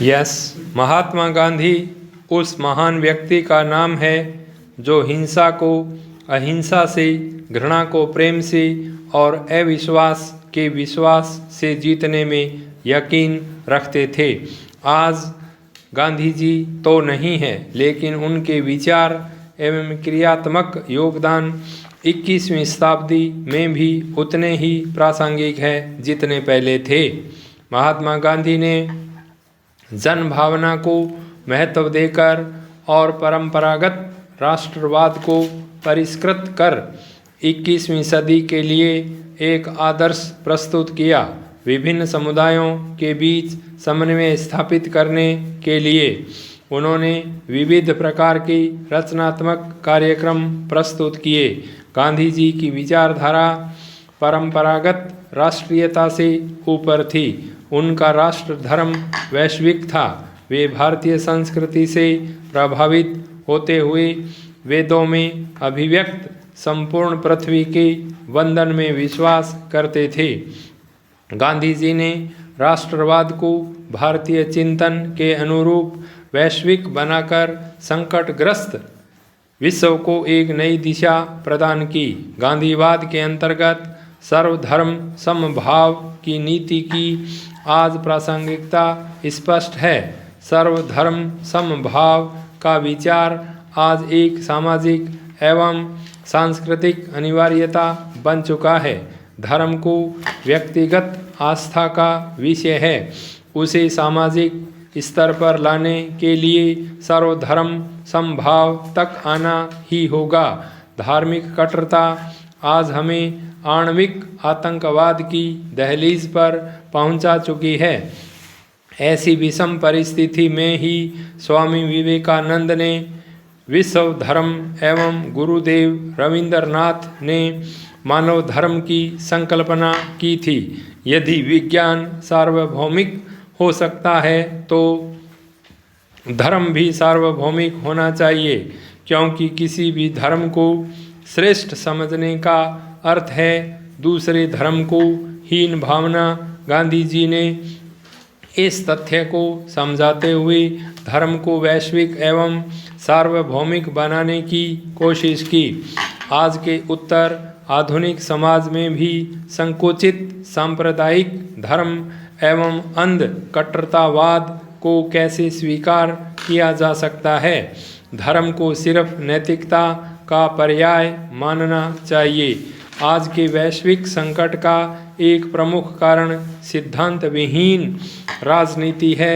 Yes, Mahatma Gandhi उस महान व्यक्ति का नाम है जो हिंसा को अहिंसा से, घृणा को प्रेम से और अविश्वास के विश्वास से जीतने में यकीन रखते थे। आज गांधी जी तो नहीं है, लेकिन उनके विचार एवं क्रियात्मक योगदान 21वीं शताब्दी में भी उतने ही प्रासंगिक है जितने पहले थे। महात्मा गांधी ने जन भावना को महत्व देकर और परंपरागत राष्ट्रवाद को परिष्कृत कर 21वीं सदी के लिए एक आदर्श प्रस्तुत किया। विभिन्न समुदायों के बीच समन्वय स्थापित करने के लिए उन्होंने विविध प्रकार के रचनात्मक कार्यक्रम प्रस्तुत किए। गांधी जी की विचारधारा परंपरागत राष्ट्रीयता से ऊपर थी। उनका राष्ट्र धर्म वैश्विक था। वे भारतीय संस्कृति से प्रभावित होते हुए वेदों में अभिव्यक्त संपूर्ण पृथ्वी के वंदन में विश्वास करते थे। गांधी जी ने राष्ट्रवाद को भारतीय चिंतन के अनुरूप वैश्विक बनाकर संकटग्रस्त विश्व को एक नई दिशा प्रदान की। गांधीवाद के अंतर्गत सर्वधर्म समभाव की नीति की आज प्रासंगिकता स्पष्ट है। सर्वधर्म समभाव का विचार आज एक सामाजिक एवं सांस्कृतिक अनिवार्यता बन चुका है। धर्म को व्यक्तिगत आस्था का विषय है, उसे सामाजिक स्तर पर लाने के लिए सर्वधर्म समभाव तक आना ही होगा। धार्मिक कट्टरता आज हमें आणविक आतंकवाद की दहलीज पर पहुंचा चुकी है। ऐसी विषम परिस्थिति में ही स्वामी विवेकानंद ने, विश्व धर्म एवं गुरुदेव रविंद्रनाथ ने मानव धर्म की संकल्पना की थी। यदि विज्ञान सार्वभौमिक हो सकता है तो धर्म भी सार्वभौमिक होना चाहिए, क्योंकि किसी भी धर्म को श्रेष्ठ समझने का अर्थ है दूसरे धर्म को हीन भावना। गांधी जी ने इस तथ्य को समझाते हुए धर्म को वैश्विक एवं सार्वभौमिक बनाने की कोशिश की। आज के उत्तर आधुनिक समाज में भी संकुचित सांप्रदायिक धर्म एवं अंध कट्टरतावाद को कैसे स्वीकार किया जा सकता है। धर्म को सिर्फ नैतिकता का पर्याय मानना चाहिए। आज के वैश्विक संकट का एक प्रमुख कारण सिद्धांत विहीन राजनीति है।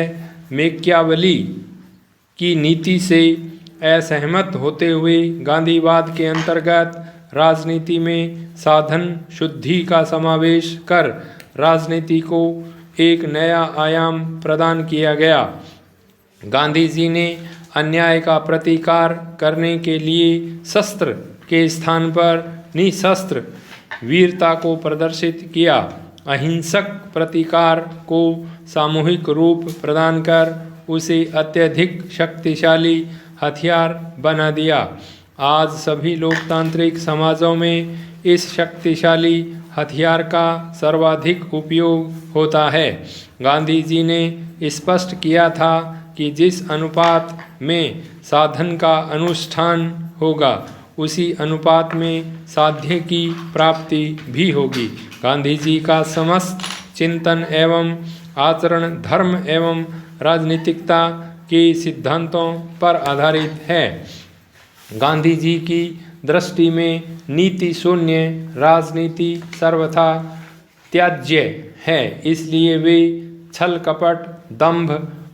मैकियावेली की नीति से असहमत होते हुए गांधीवाद के अंतर्गत राजनीति में साधन शुद्धि का समावेश कर राजनीति को एक नया आयाम प्रदान किया गया। गांधी जी ने अन्याय का प्रतिकार करने के लिए शस्त्र के स्थान पर निशस्त्र वीरता को प्रदर्शित किया। अहिंसक प्रतिकार को सामूहिक रूप प्रदान कर उसे अत्यधिक शक्तिशाली हथियार बना दिया। आज सभी लोकतांत्रिक समाजों में इस शक्तिशाली हथियार का सर्वाधिक उपयोग होता है। गांधी जी ने स्पष्ट किया था कि जिस अनुपात में साधन का अनुष्ठान होगा उसी अनुपात में साध्य की प्राप्ति भी होगी। गांधी जी का समस्त चिंतन एवं आचरण धर्म एवं राजनीतिकता के सिद्धांतों पर आधारित है। गांधी जी की दृष्टि में नीति शून्य राजनीति सर्वथा त्याज्य है। इसलिए वे छल कपट दंभ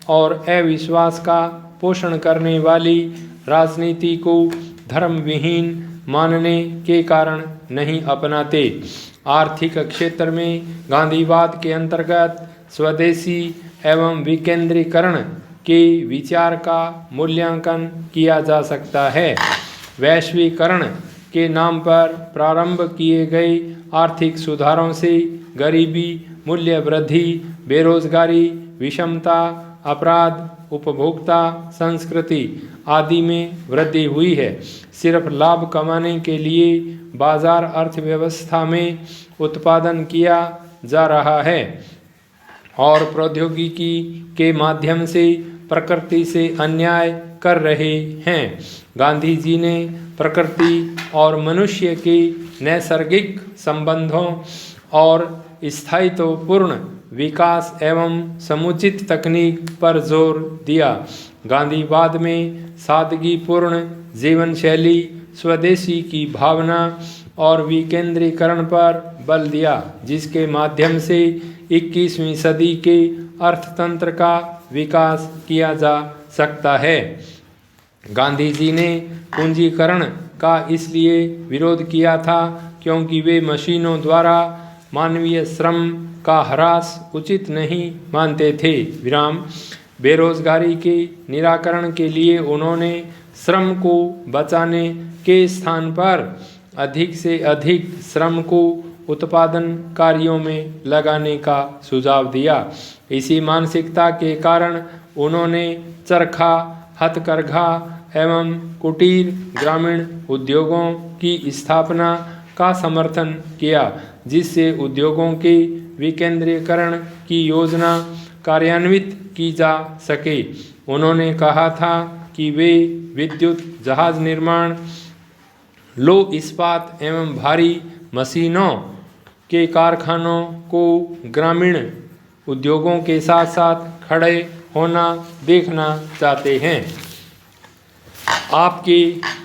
और अविश्वास का पोषण करने वाली राजनीति को धर्म विहीन मानने के कारण नहीं अपनाते। आर्थिक क्षेत्र में गांधीवाद के अंतर्गत स्वदेशी एवं विकेंद्रीकरण के विचार का मूल्यांकन किया जा सकता है। वैश्वीकरण के नाम पर प्रारंभ किए गए आर्थिक सुधारों से गरीबी, मूल्य वृद्धि, बेरोजगारी, विषमता अपराध, उपभोक्ता संस्कृति आदि में वृद्धि हुई है। सिर्फ लाभ कमाने के लिए बाजार अर्थव्यवस्था में उत्पादन किया जा रहा है और प्रौद्योगिकी के माध्यम से प्रकृति से अन्याय कर रहे हैं। गांधी जी ने प्रकृति और मनुष्य के नैसर्गिक संबंधों और स्थायित्वपूर्ण विकास एवं समुचित तकनीक पर जोर दिया। गांधीवाद में सादगीपूर्ण जीवन शैली, स्वदेशी की भावना और विकेंद्रीकरण पर बल दिया, जिसके माध्यम से 21वीं सदी के अर्थतंत्र का विकास किया जा सकता है। गांधी जी ने पूंजीकरण का इसलिए विरोध किया था क्योंकि वे मशीनों द्वारा मानवीय श्रम का ह्रास उचित नहीं मानते थे। विराम। बेरोजगारी के निराकरण के लिए उन्होंने श्रम को बचाने के स्थान पर अधिक से अधिक श्रम को उत्पादन कार्यों में लगाने का सुझाव दिया। इसी मानसिकता के कारण उन्होंने चरखा, हथकरघा एवं कुटीर ग्रामीण उद्योगों की स्थापना का समर्थन किया, जिससे उद्योगों के विकेंद्रीकरण की योजना कार्यान्वित की जा सके। उन्होंने कहा था कि वे विद्युत जहाज निर्माण, लौह इस्पात एवं भारी मशीनों के कारखानों को ग्रामीण उद्योगों के साथ साथ खड़े होना देखना चाहते हैं। आपके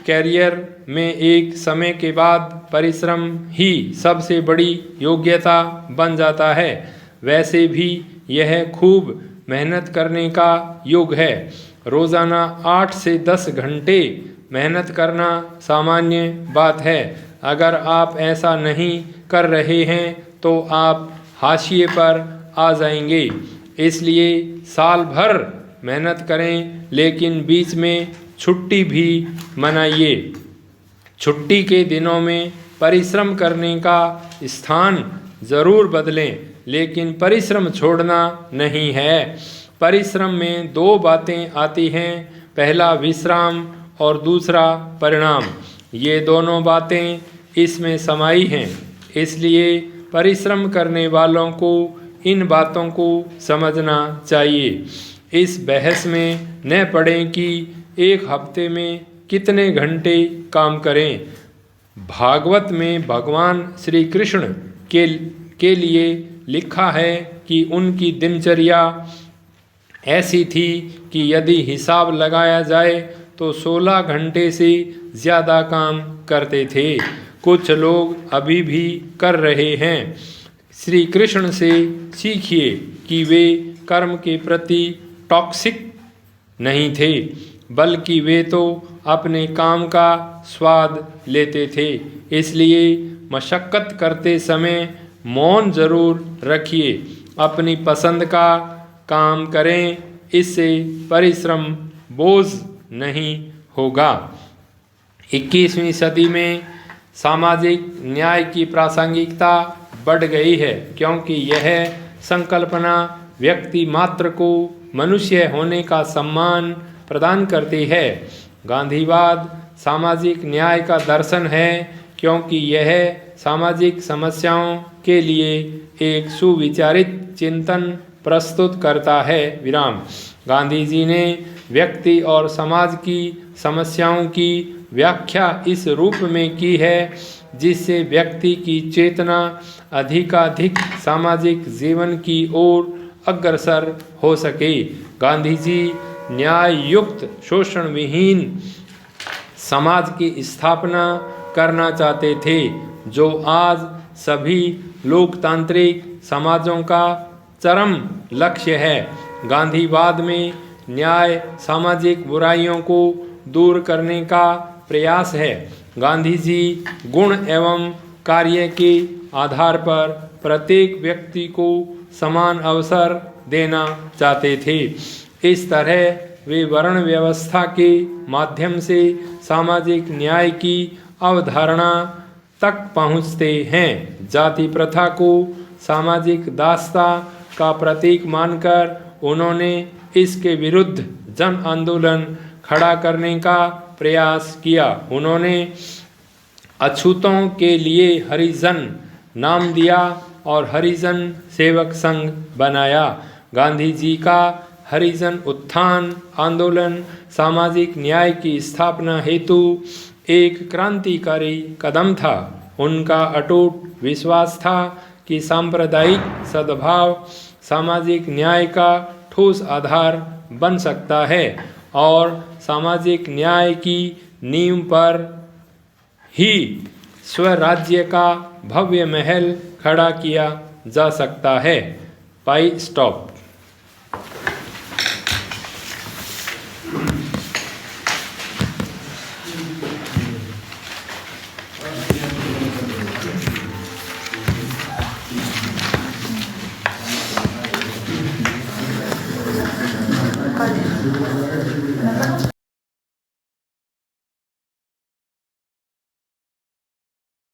कैरियर में एक समय के बाद परिश्रम ही सबसे बड़ी योग्यता बन जाता है। वैसे भी यह खूब मेहनत करने का युग है। रोज़ाना 8 से 10 घंटे मेहनत करना सामान्य बात है। अगर आप ऐसा नहीं कर रहे हैं तो आप हाशिए पर आ जाएंगे। इसलिए साल भर मेहनत करें, लेकिन बीच में छुट्टी भी मनाइए। छुट्टी के दिनों में परिश्रम करने का स्थान ज़रूर बदलें, लेकिन परिश्रम छोड़ना नहीं है। परिश्रम में 2 बातें आती हैं, पहला विश्राम और दूसरा परिणाम। ये दोनों बातें इसमें समाई हैं, इसलिए परिश्रम करने वालों को इन बातों को समझना चाहिए। इस बहस में न पड़ें कि एक हफ्ते में कितने घंटे काम करें। भागवत में भगवान श्री कृष्ण के लिए लिखा है कि उनकी दिनचर्या ऐसी थी कि यदि हिसाब लगाया जाए तो 16 घंटे से ज़्यादा काम करते थे। कुछ लोग अभी भी कर रहे हैं। श्री कृष्ण से सीखिए कि वे कर्म के प्रति टॉक्सिक नहीं थे, बल्कि वे तो अपने काम का स्वाद लेते थे। इसलिए मशक्क़त करते समय मौन जरूर रखिए। अपनी पसंद का काम करें, इससे परिश्रम बोझ नहीं होगा। 21वीं सदी में सामाजिक न्याय की प्रासंगिकता बढ़ गई है, क्योंकि यह संकल्पना व्यक्ति मात्र को मनुष्य होने का सम्मान प्रदान करती है। गांधीवाद सामाजिक न्याय का दर्शन है, क्योंकि यह सामाजिक समस्याओं के लिए एक सुविचारित चिंतन प्रस्तुत करता है। विराम। गांधी जी ने व्यक्ति और समाज की समस्याओं की व्याख्या इस रूप में की है जिससे व्यक्ति की चेतना अधिकाधिक सामाजिक जीवन की ओर अग्रसर हो सके। गांधी जी न्याय युक्त शोषण विहीन समाज की स्थापना करना चाहते थे, जो आज सभी लोकतांत्रिक समाजों का चरम लक्ष्य है। गांधीवाद में न्याय सामाजिक बुराइयों को दूर करने का प्रयास है। गांधी जी गुण एवं कार्य के आधार पर प्रत्येक व्यक्ति को समान अवसर देना चाहते थे। इस तरह वे वर्ण व्यवस्था के माध्यम से सामाजिक न्याय की अवधारणा तक पहुँचते हैं। जाति प्रथा को सामाजिक दास्ता का प्रतीक मानकर उन्होंने इसके विरुद्ध जन आंदोलन खड़ा करने का प्रयास किया। उन्होंने अछूतों के लिए हरिजन नाम दिया और हरिजन सेवक संघ बनाया। गांधी जी का हरिजन उत्थान आंदोलन सामाजिक न्याय की स्थापना हेतु एक क्रांतिकारी कदम था। उनका अटूट विश्वास था कि सांप्रदायिक सद्भाव सामाजिक न्याय का ठोस आधार बन सकता है और सामाजिक न्याय की नींव पर ही स्वराज्य का भव्य महल खड़ा किया जा सकता है। पाई स्टॉप।